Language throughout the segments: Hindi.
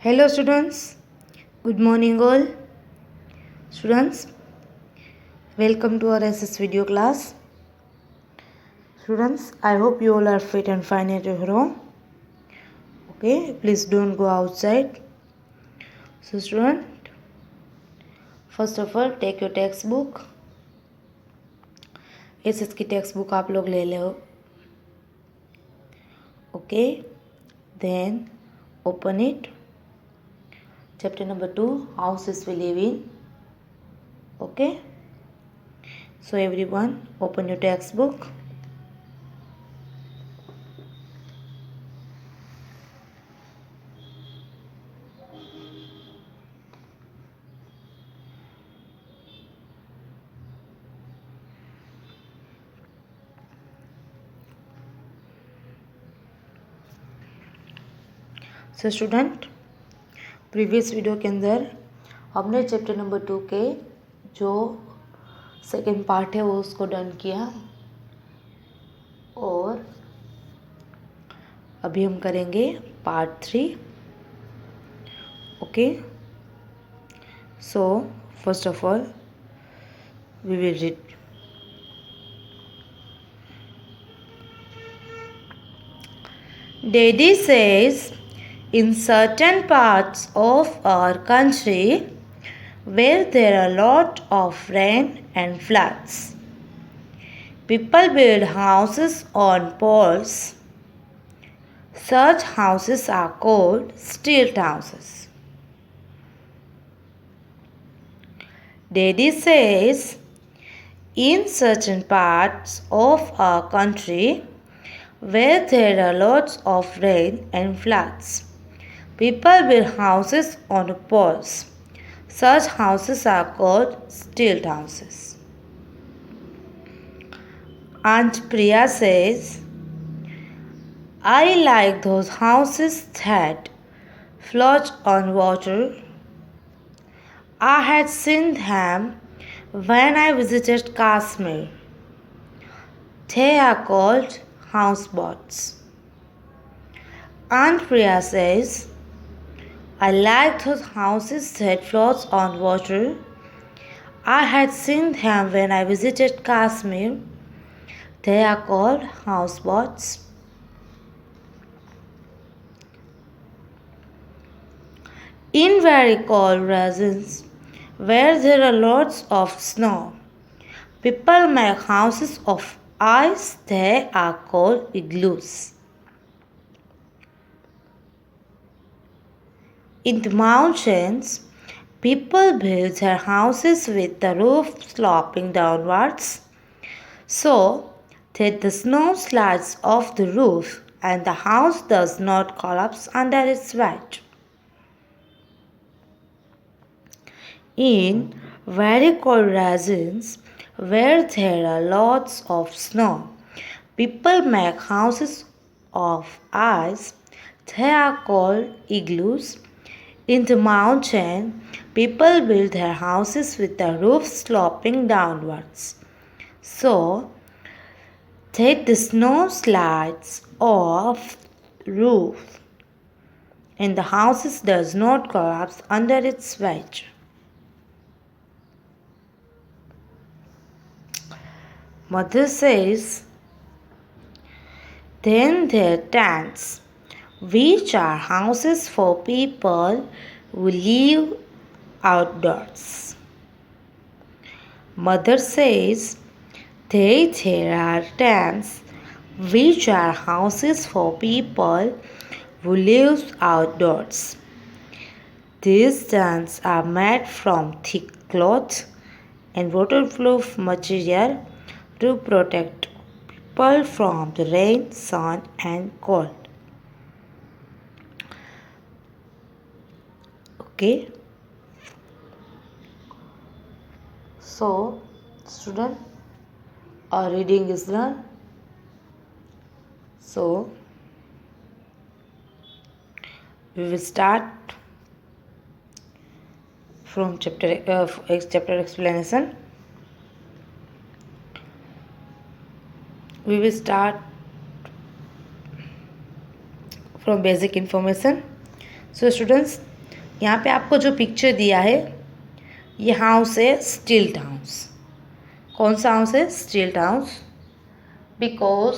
Hello students, good morning all. Students, welcome to our SS video class. Students, I hope you all are fit and fine at your home. Okay, please don't go outside. So student, first of all take your textbook. SS की टेक्स्ट बुक आप लोग ले लो. Okay, then open it. Chapter number 2, houses we live in. Okay, so everyone open your textbook. So student, previous video के अंदर हमने चैप्टर नंबर 2 के जो सेकेंड पार्ट है वो उसको डन किया और अभी हम करेंगे part 3. Okay, so first of all we will read. Daddy says in certain parts of our country where there are a lot of rain and floods, people build houses on poles. Such houses are called stilt houses. Daddy says in certain parts of our country where there are lots of rain and floods, people build houses on poles. Such houses are called stilt houses. Aunt Priya says, I like those houses that float on water. I had seen them when I visited Kashmir. They are called houseboats. Aunt Priya says, I like those houses that float on water. I had seen them when I visited Kashmir. They are called houseboats. In very cold regions where there are lots of snow, people make houses of ice. They are called igloos. In the mountains, people build their houses with the roof sloping downwards so that the snow slides off the roof and the house does not collapse under its weight. In very cold regions where there are lots of snow, people make houses of ice. They are called igloos. In the mountain, people build their houses with the roof sloping downwards so that the snow slides off the roof and the house does not collapse under its weight. Mother says, then there are tents, which are houses for people who live outdoors. Mother says, there are tents, which are houses for people who live outdoors. These tents are made from thick cloth and waterproof material to protect people from the rain, sun, and cold. Okay. So, student, our reading is done. So, we will start from chapter explanation. We will start from basic information. So students, यहाँ पे आपको जो पिक्चर दिया है ये हाउस है स्टिल्ट हाउस। कौन सा हाउस है? स्टिल्ट हाउस। बिकॉज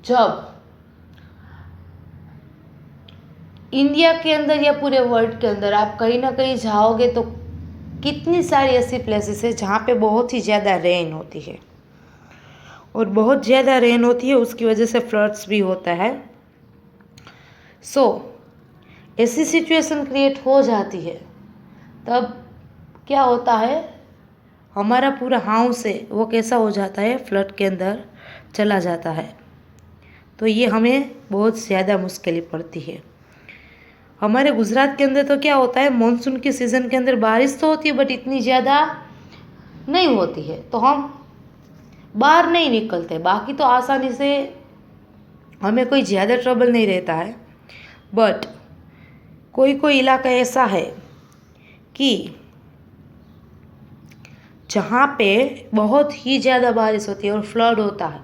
जब इंडिया के अंदर या पूरे वर्ल्ड के अंदर आप कहीं ना कहीं जाओगे तो कितनी सारी ऐसी प्लेसेस है जहाँ पे बहुत ही ज़्यादा रेन होती है, और बहुत ज़्यादा रेन होती है उसकी वजह से फ्लड्स भी होता है। सो ऐसी सिचुएशन क्रिएट हो जाती है, तब क्या होता है, हमारा पूरा हाउस है वो कैसा हो जाता है, फ्लड के अंदर चला जाता है। तो ये हमें बहुत ज़्यादा मुश्किल पड़ती है। हमारे गुजरात के अंदर तो क्या होता है, मॉनसून के सीज़न के अंदर बारिश तो होती है बट इतनी ज़्यादा नहीं होती है, तो हम बाहर नहीं निकलते। बाकी तो आसानी से हमें कोई ज़्यादा ट्रबल नहीं रहता है। बट कोई कोई इलाका ऐसा है कि जहाँ पे बहुत ही ज़्यादा बारिश होती है और फ्लड होता है,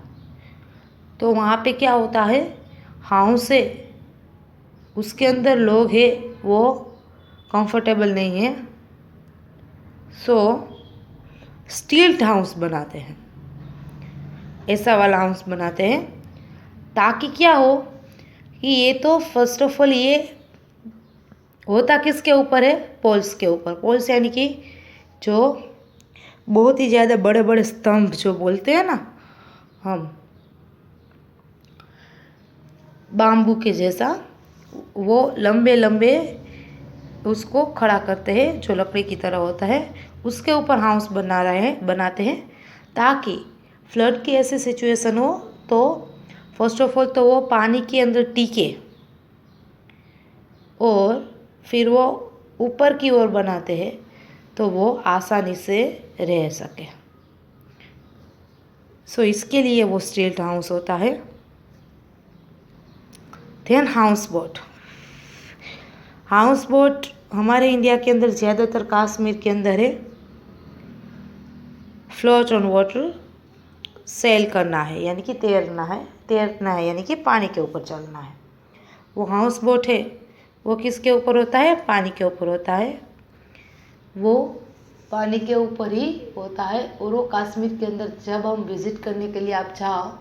तो वहाँ पे क्या होता है, हाउस है उसके अंदर लोग हैं वो कंफर्टेबल नहीं है, सो स्टील्ट हाउस बनाते हैं, ऐसा वाला हाउस बनाते हैं, ताकि क्या हो कि ये तो फर्स्ट ऑफ ऑल ये होता किसके ऊपर है, पोल्स के ऊपर। पोल्स यानी कि जो बहुत ही ज़्यादा बड़े बड़े स्तंभ जो बोलते हैं ना हम, बाम्बू के जैसा, वो लंबे लंबे उसको खड़ा करते हैं जो लकड़ी की तरह होता है, उसके ऊपर हाउस बनाते हैं ताकि फ्लड की ऐसी सिचुएशन हो तो फर्स्ट ऑफ ऑल तो वो पानी के अंदर टिके, और फिर वो ऊपर की ओर बनाते हैं तो वो आसानी से रह सके। सो इसके लिए वो स्टील्ट हाउस होता है। Then house boat. House boat हमारे इंडिया के अंदर ज़्यादातर कश्मीर के अंदर है। फ्लोट ऑन वाटर, सेल करना है यानी कि तैरना है यानी कि पानी के ऊपर चलना है। वो हाउस बोट है वो किसके ऊपर होता है, पानी के ऊपर होता है, वो पानी के ऊपर ही होता है। और वो कश्मीर के अंदर जब हम विज़िट करने के लिए आप जाओ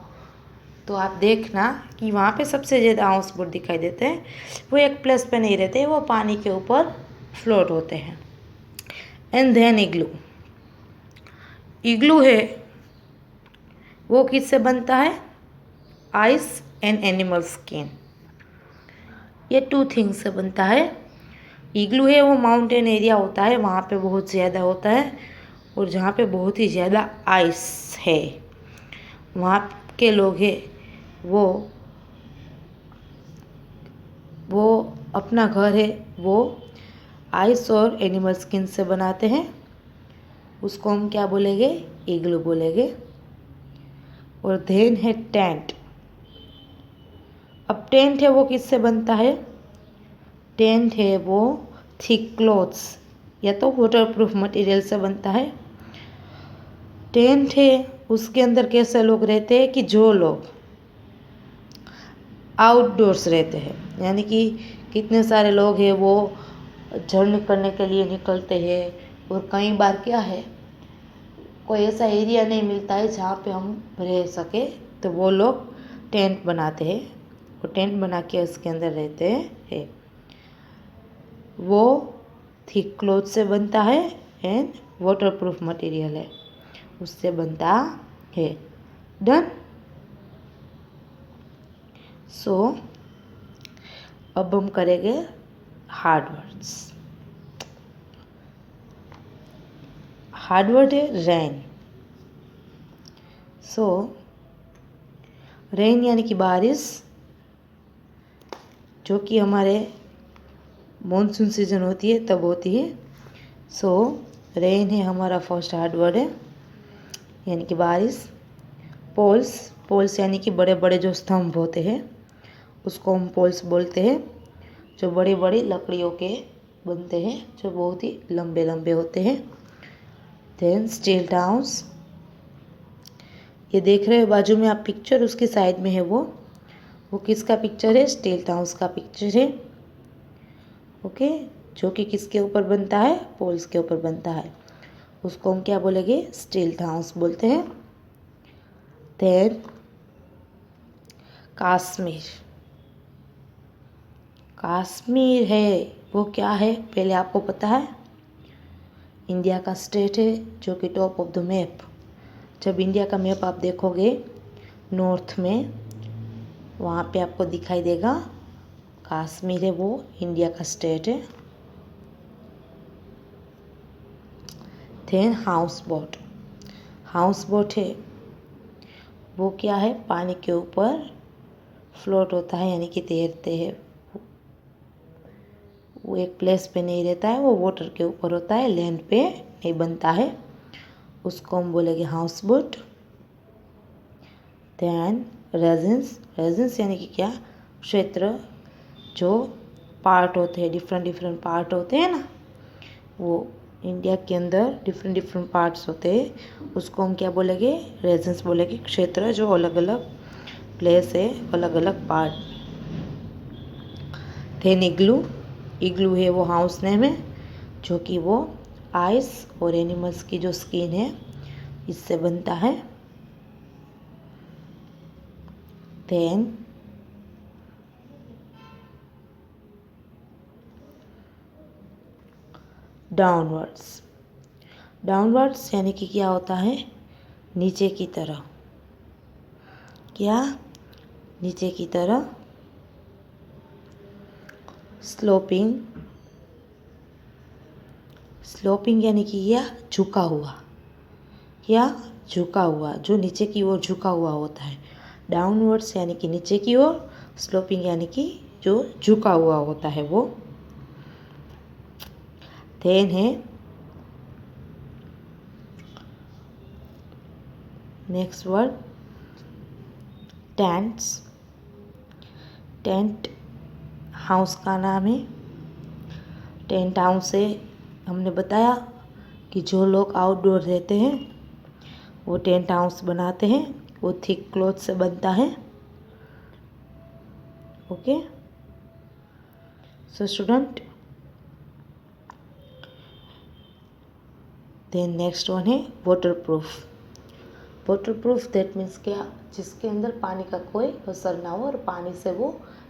तो आप देखना कि वहाँ पे सबसे ज़्यादा हाउस बोट दिखाई देते हैं। वो एक प्लेस पे नहीं रहते, वो पानी के ऊपर फ्लोट होते हैं। एंड देन इग्लू। इग्लू है वो किससे बनता है, आइस एंड एनिमल स्किन, ये 2 थिंग्स से बनता है। इग्लू है वो माउंटेन एरिया होता है, वहाँ पे बहुत ज़्यादा होता है, और जहाँ पे बहुत ही ज़्यादा आइस है वहाँ के लोग हैं वो अपना घर है वो आइस और एनिमल स्किन से बनाते हैं। उसको हम क्या बोलेंगे, इग्लू बोलेंगे। और देन है टेंट। अब टेंट है वो किससे बनता है, टेंट है वो थिक क्लॉथ्स या तो वाटरप्रूफ मटेरियल से बनता है। टेंट है उसके अंदर कैसे लोग रहते हैं कि जो लोग आउटडोर्स रहते हैं, यानी कि कितने सारे लोग हैं वो जर्नी करने के लिए निकलते हैं, और कई बार क्या है कोई ऐसा एरिया नहीं मिलता है जहाँ पे हम रह सके, तो वो लोग टेंट बनाते हैं। वो टेंट बना के उसके अंदर रहते हैं। वो थिक क्लॉथ से बनता है एंड वाटरप्रूफ मटेरियल है उससे बनता है। डन। सो अब हम करेंगे हार्ड वर्ड्स। हार्ड वर्ड है रेन। सो रेन यानी कि बारिश, जो कि हमारे मॉनसून सीजन होती है तब होती है। सो रेन है हमारा फर्स्ट हार्ड वर्ड है, यानी कि बारिश। पोल्स यानी कि बड़े बड़े जो स्तंभ होते हैं उसको हम पोल्स बोलते हैं, जो बड़ी बड़ी लकड़ियों के बनते हैं, जो बहुत ही लंबे लंबे होते हैं। देन स्टील्ट हाउस, ये देख रहे हो बाजू में आप पिक्चर, उसकी साइड में है वो किसका पिक्चर है, स्टील्ट हाउस का पिक्चर है। ओके, जो कि किसके ऊपर बनता है, पोल्स के ऊपर बनता है, उसको हम क्या बोलेंगे, स्टील्ट हाउस बोलते हैं। देन कश्मीर, कश्मीर है वो क्या है, पहले आपको पता है, इंडिया का स्टेट है जो कि टॉप ऑफ द मैप। जब इंडिया का मैप आप देखोगे नॉर्थ में, वहाँ पे आपको दिखाई देगा कश्मीर है वो इंडिया का स्टेट है। Then house boat, house boat है वो क्या है, पानी के ऊपर फ्लोट होता है, यानी कि तैरते हैं। वो एक प्लेस पे नहीं रहता है, वो वाटर के ऊपर होता है, लैंड पे नहीं बनता है, उसको हम बोलेंगे house boat. Then resins, resins यानी कि क्या, क्षेत्र, जो पार्ट होते हैं, डिफरेंट डिफरेंट पार्ट होते हैं ना, वो इंडिया के अंदर डिफरेंट डिफरेंट पार्ट्स होते हैं, उसको हम क्या बोलेंगे, रेजिन्स बोलेंगे, क्षेत्र जो अलग अलग प्लेस है, अलग अलग पार्ट। देन इग्लू, इग्लू है वो हाउस नेम है, जो कि वो आइस और एनिमल्स की जो स्किन है इससे बनता है। देन डाउनवर्ड्स, डाउनवर्ड्स यानी कि क्या होता है, नीचे की तरह, क्या, नीचे की तरह। स्लोपिंग, स्लोपिंग यानी कि यह झुका हुआ, या झुका हुआ, जो नीचे की ओर झुका हुआ होता है। डाउनवर्ड्स यानी कि नीचे की ओर, स्लोपिंग यानी कि जो झुका हुआ होता है वो। देन है next word tents, tent house का नाम है। टेंट हाउस से हमने बताया कि जो लोग आउटडोर रहते हैं वो टेंट हाउस बनाते हैं, वो थिक क्लॉथ से बनता है। Okay, so student, then next one है वाटरप्रूफ। वाटरप्रूफ दैट मीन्स क्या, जिसके अंदर पानी का कोई असर ना हो और पानी से वो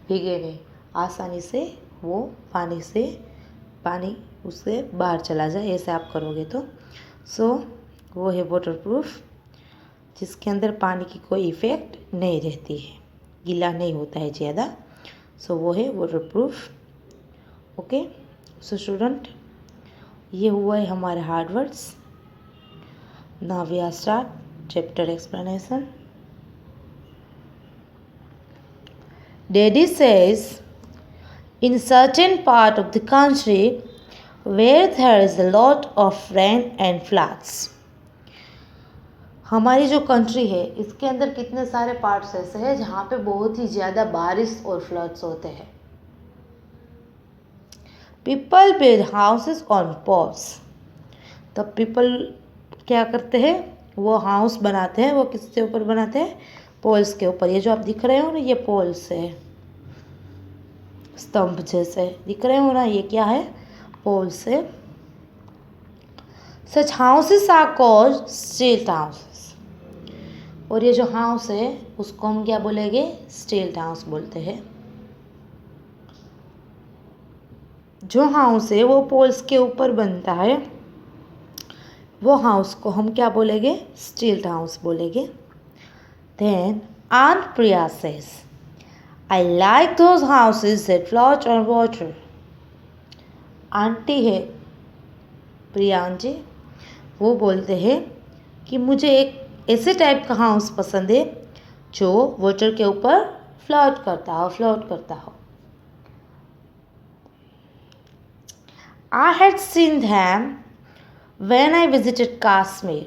भीगे नहीं, आसानी से वो पानी उससे बाहर चला जाए, ऐसे आप करोगे तो। सो वो है वाटरप्रूफ, जिसके अंदर पानी की कोई इफ़ेक्ट नहीं रहती है, गीला नहीं होता है ज़्यादा, सो वो है वाटरप्रूफ। ओके, सो स्टूडेंट, ये हुआ है हमारे hard words. Now we are start chapter explanation. Daddy says, in certain part of the country where there is a lot of rain and floods. हमारी जो कंट्री है इसके अंदर कितने सारे पार्ट्स ऐसे हैं जहाँ पे बहुत ही ज़्यादा बारिश और फ्लड्स होते हैं। People build houses on poles. तब people क्या करते हैं, वो हाउस बनाते हैं, वो किसके ऊपर बनाते हैं, पोल्स के ऊपर। ये जो आप दिख रहे हो ना, ये पोल्स है, स्तंभ जैसे दिख रहे हो ना, ये क्या है, पोल्स है। Such houses are called stilt houses, और ये जो हाउस है उसको हम क्या बोलेंगे, स्टील्ट हाउस बोलते हैं। जो हाउस है वो पोल्स के ऊपर बनता है, वो हाउस को हम क्या बोलेंगे, स्टील्ट हाउस बोलेंगे। Then Aunt Priya says, I like those houses that float on water. Aunty है प्रिया आंटी, वो बोलते हैं कि मुझे एक ऐसे टाइप का हाउस पसंद है जो वाटर के ऊपर फ्लोट करता हो। I had seen them when I visited Kashmir.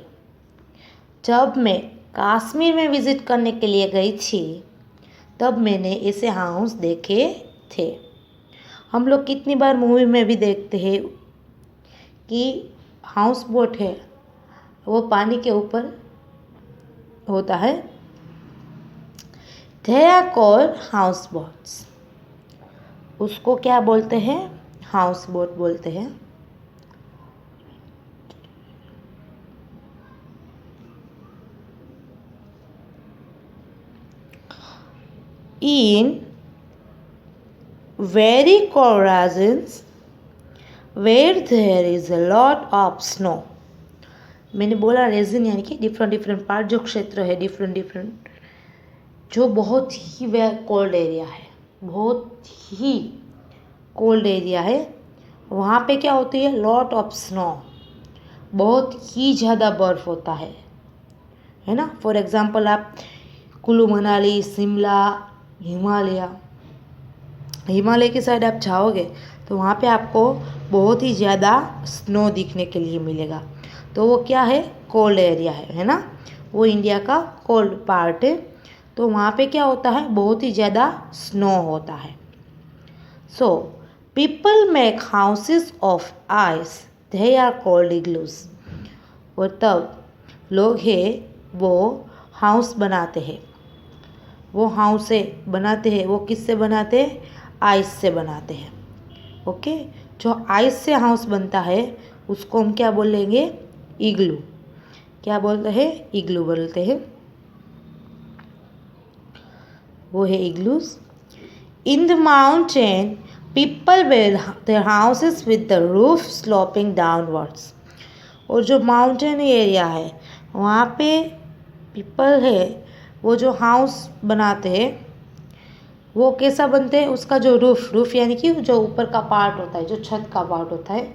जब मैं कश्मीर में विज़िट करने के लिए गई थी तब मैंने ऐसे हाउस देखे थे। हम लोग कितनी बार मूवी में भी देखते हैं कि हाउस बोट है वो पानी के ऊपर होता है। They are called house boats. उसको क्या बोलते हैं, हाउस बोट बोलते हैं। In very cold regions where there is a lot of snow, मैंने बोला रीजन यानी कि डिफरेंट पार्ट, जो क्षेत्र है डिफरेंट जो बहुत ही कोल्ड एरिया है, बहुत ही कोल्ड एरिया है, वहाँ पे क्या होती है, लॉट ऑफ स्नो, बहुत ही ज़्यादा बर्फ़ होता है ना। फॉर एग्ज़ाम्पल आप कुल्लू मनाली, शिमला, हिमालय की साइड आप जाओगे तो वहाँ पे आपको बहुत ही ज़्यादा स्नो दिखने के लिए मिलेगा। तो वो क्या है, कोल्ड एरिया है ना, वो इंडिया का कोल्ड पार्ट है। तो वहाँ पे क्या होता है, बहुत ही ज़्यादा स्नो होता है। So people make houses of ice, they are called igloos. और तब लोग हैं वो हाउस बनाते हैं, वो हाउसे बनाते हैं, वो किससे बनाते हैं, आइस से बनाते हैं। ओके, जो आइस से हाउस बनता है उसको हम क्या बोलेंगे, इग्लू। क्या बोलते हैं, इग्लू बोलते हैं, वो है igloos. In the mountain people build their houses with the roof sloping downwards. और जो माउंटेन एरिया है वहाँ पे पीपल है वो जो हाउस बनाते हैं वो कैसा बनते हैं, उसका जो रूफ यानी कि जो ऊपर का पार्ट होता है, जो छत का पार्ट होता है,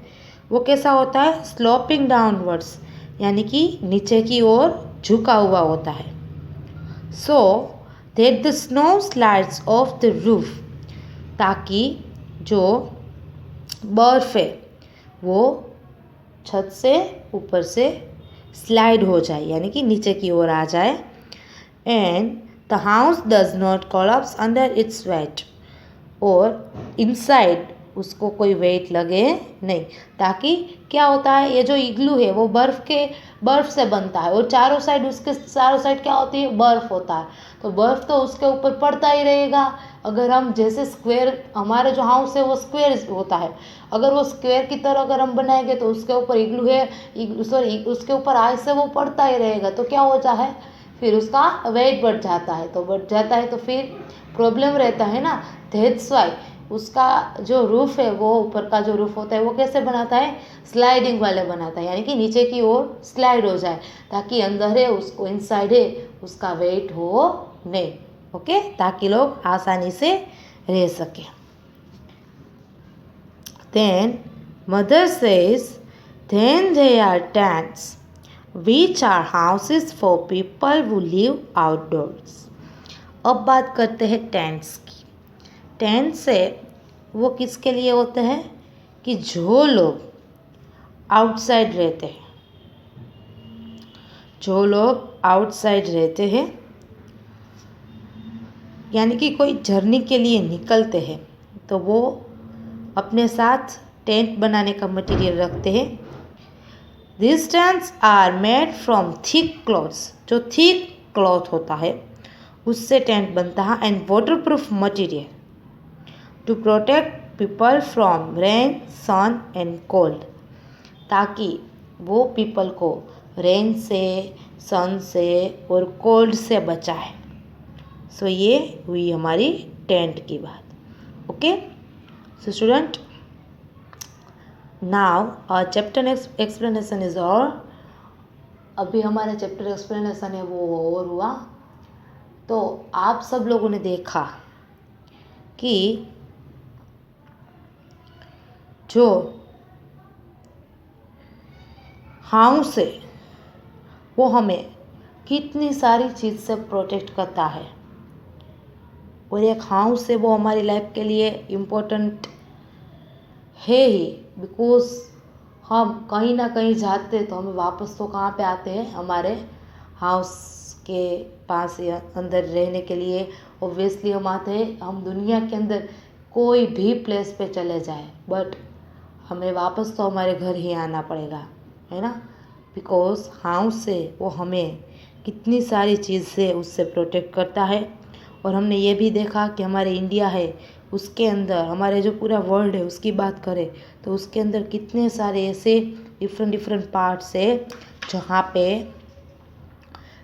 वो कैसा होता है, स्लोपिंग डाउनवर्ड्स, यानी कि नीचे की ओर झुका हुआ होता है। So that the snow slides of the roof, ताकि जो बर्फ है वो छत से ऊपर से स्लाइड हो जाए, यानी कि नीचे की ओर आ जाए। And the house does not collapse under its weight, और इनसाइड उसको कोई वेट लगे नहीं। ताकि क्या होता है, ये जो इग्लू है वो बर्फ़ से बनता है, और चारों साइड क्या होती है, बर्फ़ होता है। तो बर्फ़ तो उसके ऊपर पड़ता ही रहेगा। अगर हम जैसे स्क्वायर, हमारे जो हाउस है वो स्क्वायर होता है, अगर वो स्क्वायर की तरह अगर हम बनाएंगे तो उसके ऊपर इग्लू है, उसके ऊपर आइस से वो पड़ता ही रहेगा। तो क्या होता है, फिर उसका वेट बढ़ जाता है, तो फिर प्रॉब्लम रहता है ना। दैट्स वाई उसका जो रूफ है, वो ऊपर का जो रूफ होता है वो कैसे बनाता है, स्लाइडिंग वाले बनाता है, यानी कि नीचे की ओर स्लाइड हो जाए, ताकि अंदर है उसको इनसाइड है उसका वेट हो नहीं। ओके, ताकि लोग आसानी से रह सके। Then mother says then they are tents which are houses for people who live outdoors। अब बात करते हैं टेंट्स की। टेंट से वो किसके लिए होते हैं, कि जो लोग आउटसाइड रहते हैं, यानी कि कोई जर्नी के लिए निकलते हैं तो वो अपने साथ टेंट बनाने का मटेरियल रखते हैं। These tents are made from thick cloths, जो थिक क्लॉथ होता है उससे टेंट बनता है, and waterproof material to protect people from rain, sun and cold, ताकि वो पीपल को रेन से, सन से और कोल्ड से बचाए। सो ये हुई हमारी टेंट की बात। Okay, so student, now our chapter explanation is over. अभी हमारा चैप्टर एक्सप्लेनेशन है वो ओवर हुआ। तो आप सब लोगों ने देखा कि जो हाउस है वो हमें कितनी सारी चीज़ से प्रोटेक्ट करता है, और एक हाउस है वो हमारी लाइफ के लिए इम्पोर्टेंट है ही, बिकॉज हम कहीं ना कहीं जाते हैं तो हमें वापस तो कहाँ पे आते हैं, हमारे हाउस के पास या अंदर रहने के लिए ऑब्वियसली हम आते हैं। हम दुनिया के अंदर कोई भी प्लेस पे चले जाए बट हमें वापस तो हमारे घर ही आना पड़ेगा, है ना। बिकॉज हाउस से वो हमें कितनी सारी चीज़ से उससे प्रोटेक्ट करता है। और हमने ये भी देखा कि हमारे इंडिया है उसके अंदर हमारे जो पूरा वर्ल्ड है उसकी बात करें तो उसके अंदर कितने सारे ऐसे डिफरेंट डिफरेंट पार्ट्स है जहाँ पे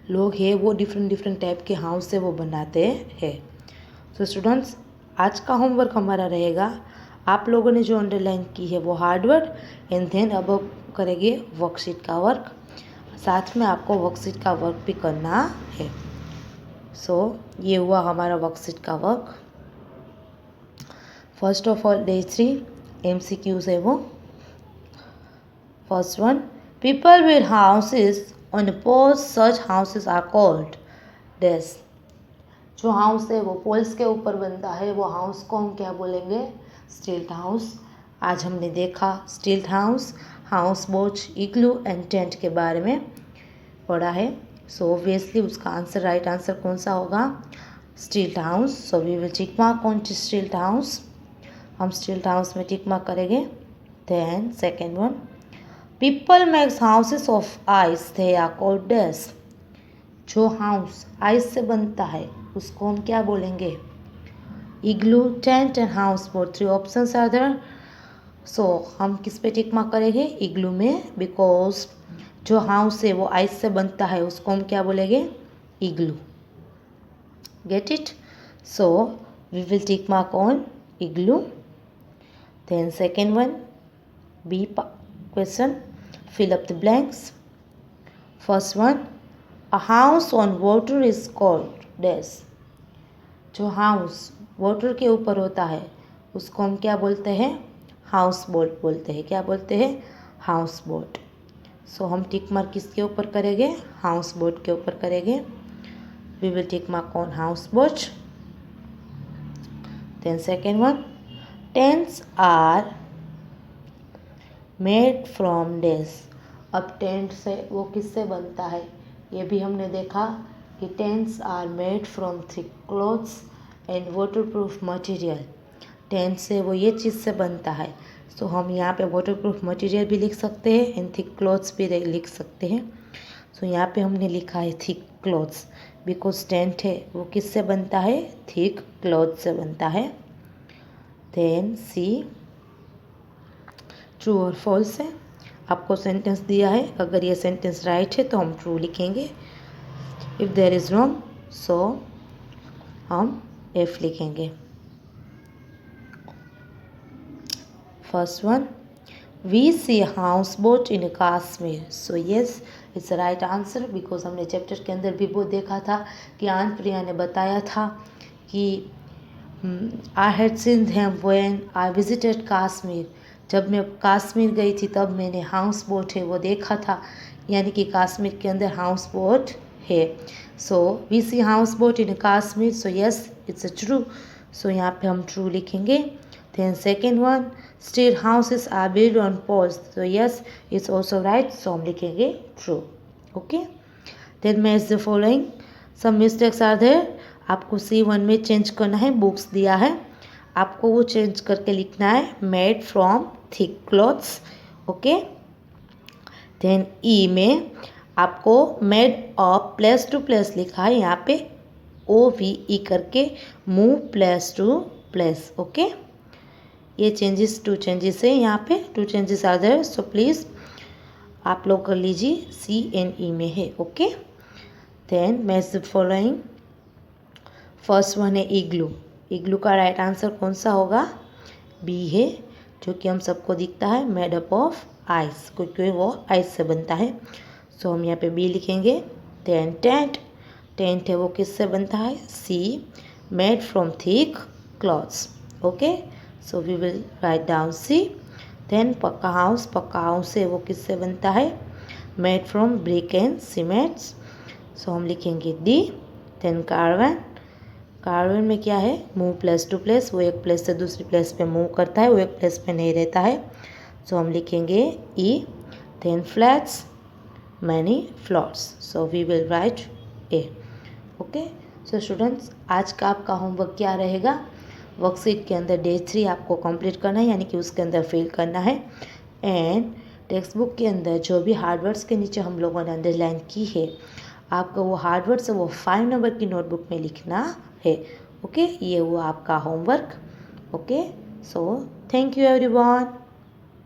लोग हैं वो डिफरेंट डिफरेंट टाइप के हाउस से वो बनाते हैं। तो स्टूडेंट्स, आज का होमवर्क हमारा रहेगा, आप लोगों ने जो अंडरलाइन की है वो हार्ड वर्ड एंड देन अब करेंगे वर्कशीट का वर्क। साथ में आपको वर्कशीट का वर्क भी करना है। सो ये हुआ हमारा वर्कशीट का work. First of all the 3 MCQs है वो। First one, people with houses on poles, such houses are called dash. जो हाउस है वो पोल्स के ऊपर बनता है, वो हाउस को हम क्या बोलेंगे? Stilt house. आज हमने देखा stilt house, house boat, igloo and tent के बारे में पढ़ा है। सो ऑब्वियसली उसका आंसर, राइट आंसर कौन सा होगा? Stilt house. So we will tick mark on stilt house. हम स्टील्ट हाउस में टिक मार्क करेंगे। Then second one, people makes houses of ice, they are called dash. जो हाउस आइस से बनता है उसको हम क्या बोलेंगे? इग्लू, tent and houseboat. 3 options are there. So हम किस पे टिक मार्क करेंगे? इग्लू में, बिकॉज जो हाउस है वो आइस से बनता है उसको हम क्या बोलेंगे? Igloo. Get it? So we will tick mark on igloo. Then second one, B question, fill up the blanks. First one, a house on water is called dash. जो हाउस वाटर के ऊपर होता है उसको हम क्या बोलते हैं? हाउस बोट बोलते हैं। क्या बोलते हैं? House boat. सो हम टिक मार्क किसके ऊपर करेंगे? हाउस बोट के ऊपर करेंगे। We will tick mark on house boat. Then second one, tents are made from dash. अब टेंट से वो किससे बनता है? ये भी हमने देखा कि tents are made from thick cloths and waterproof material. Tent से वो ये चीज़ से बनता है। सो हम यहाँ पे वाटरप्रूफ मटेरियल भी लिख सकते हैं एंड थिक क्लॉथ्स भी लिख सकते हैं। सो यहाँ पे हमने लिखा है थिक क्लॉथ्स, बिकॉज टेंट है वो किससे बनता है? थिक क्लॉथ से बनता है। देन सी, ट्रू और फॉल्स है। आपको सेंटेंस दिया है, अगर ये सेंटेंस राइट है तो हम ट्रू लिखेंगे, if there is wrong so हम एफ लिखेंगे। First one, we see house boat in Kashmir. So yes, it's right answer, because हमने चैप्टर के अंदर भी वो देखा था कि आंट प्रिया ने बताया था कि I had seen them when I visited Kashmir. जब मैं कश्मीर गई थी तब मैंने हाउस बोट है वो देखा था, यानी कि कश्मीर के अंदर हाउस बोट है। So we see house boat in Kashmir, so yes it's a true. So यहाँ पे हम ट्रू लिखेंगे। Then second one, steel houses are build on poles, so yes it's also right, so हम लिखेंगे true. Okay, then match the following, some mistakes are there. आपको C1 में चेंज करना है, बुक्स दिया है आपको वो चेंज करके लिखना है made from thick cloths. Okay, then E में आपको made of place to place लिखा है, यहाँ पे OVE करके move place to place. Okay, ये चेंजेस 2 चेंजेस है, यहाँ पे 2 चेंजेस आ जाए, सो प्लीज़ आप लोग कर लीजिए, C and E में है। Okay, then match the following. First one है इग्लू। इग्लू का राइट आंसर कौन सा होगा? बी है, जो कि हम सबको दिखता है मेड अप ऑफ आइस, क्योंकि वो आइस से बनता है। सो हम यहाँ पे बी लिखेंगे। देन टेंट, टेंट है वो किससे बनता है? C, made from thick cloths. Okay, so we will write down C. Then पक्का हाउस, पक्का हाउस है वो किससे बनता है? Made from brick and cements, so हम लिखेंगे डी। देन कार्बन, कार्बन में क्या है? मूव प्लेस टू प्लेस, वो एक प्लेस से दूसरी प्लेस पे मूव करता है, वो एक प्लेस पे नहीं रहता है, सो हम लिखेंगे E. Then flats, many flats, so we will write A. Okay, so students, आज का आपका होमवर्क क्या रहेगा? वर्कशीट के अंदर डे 3 आपको कंप्लीट करना है, यानी कि उसके अंदर फिल करना है। एंड टेक्स्ट बुक के अंदर जो भी हार्डवर्ड्स के नीचे हम लोगों ने अंडरलाइन की है, आपको वो हार्डवर्ड्स वो 5 नंबर की नोटबुक में लिखना है। ओके, ये हुआ आपका homework. Okay, so thank you everyone.